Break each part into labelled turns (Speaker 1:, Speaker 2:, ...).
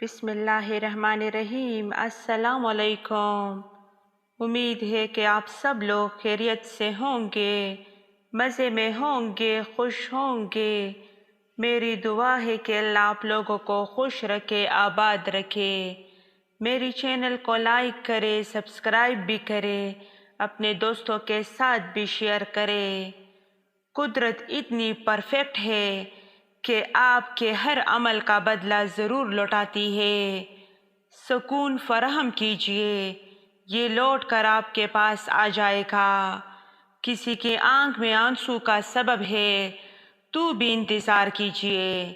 Speaker 1: بسم اللہ الرحمن الرحیم۔ السلام علیکم۔ امید ہے کہ آپ سب لوگ خیریت سے ہوں گے، مزے میں ہوں گے، خوش ہوں گے۔ میری دعا ہے کہ اللہ آپ لوگوں کو خوش رکھے، آباد رکھے۔ میری چینل کو لائک کرے، سبسکرائب بھی کرے، اپنے دوستوں کے ساتھ بھی شیئر کرے۔ قدرت اتنی پرفیکٹ ہے کہ آپ کے ہر عمل کا بدلہ ضرور لوٹاتی ہے۔ سکون فراہم کیجیے، یہ لوٹ کر آپ کے پاس آ جائے گا۔ کسی کی آنکھ میں آنسو کا سبب ہے تو بھی انتظار کیجیے۔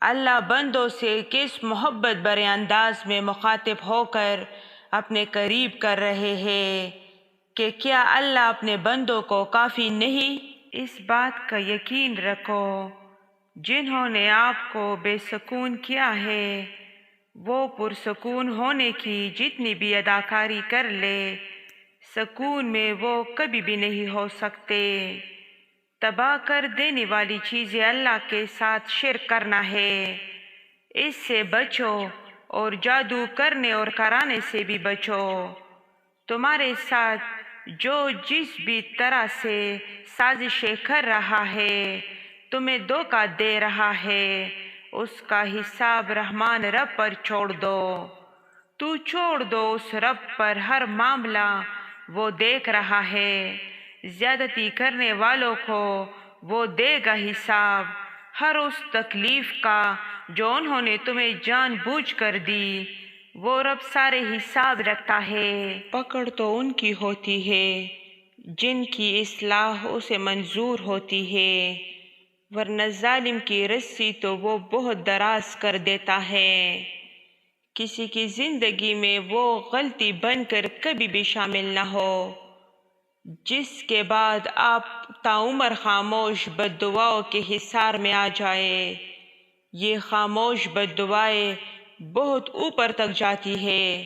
Speaker 1: اللہ بندوں سے کس محبت بھرے انداز میں مخاطب ہو کر اپنے قریب کر رہے ہیں کہ کیا اللہ اپنے بندوں کو کافی نہیں؟ اس بات کا یقین رکھو، جنہوں نے آپ کو بے سکون کیا ہے وہ پرسکون ہونے کی جتنی بھی اداکاری کر لے، سکون میں وہ کبھی بھی نہیں ہو سکتے۔ تباہ کر دینے والی چیزیں اللہ کے ساتھ شرک کرنا ہے، اس سے بچو، اور جادو کرنے اور کرانے سے بھی بچو۔ تمہارے ساتھ جو جس بھی طرح سے سازشیں کر رہا ہے، تمہیں دھوکہ دے رہا ہے، اس کا حساب رحمان رب پر چھوڑ دو۔ تو چھوڑ دو اس رب پر ہر معاملہ، وہ دیکھ رہا ہے۔ زیادتی کرنے والوں کو وہ دے گا حساب، ہر اس تکلیف کا جو انہوں نے تمہیں جان بوجھ کر دی۔ وہ رب سارے حساب رکھتا ہے۔ پکڑ تو ان کی ہوتی ہے جن کی اصلاح اسے منظور ہوتی ہے، ورنہ ظالم کی رسی تو وہ بہت دراز کر دیتا ہے۔ کسی کی زندگی میں وہ غلطی بن کر کبھی بھی شامل نہ ہو جس کے بعد آپ تاعمر خاموش بد دعاؤں کے حصار میں آ جائے۔ یہ خاموش بد دعائیں بہت اوپر تک جاتی ہے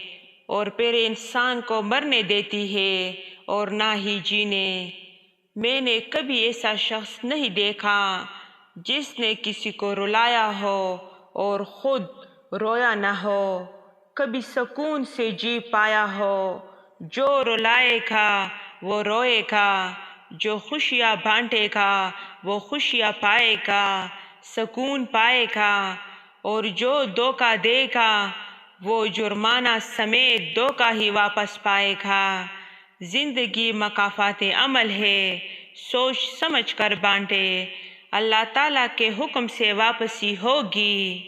Speaker 1: اور پھر انسان کو مرنے دیتی ہے اور نہ ہی جینے۔ میں نے کبھی ایسا شخص نہیں دیکھا جس نے کسی کو رلایا ہو اور خود رویا نہ ہو، کبھی سکون سے جی پایا ہو۔ جو رلائے گا وہ روئے گا، جو خوشیاں بانٹے گا وہ خوشیاں پائے گا، سکون پائے گا، اور جو دھوکہ دے گا وہ جرمانہ سمیت دھوکہ ہی واپس پائے گا۔ زندگی مکافات عمل ہے، سوچ سمجھ کر بانٹے، اللہ تعالیٰ کے حکم سے واپسی ہوگی۔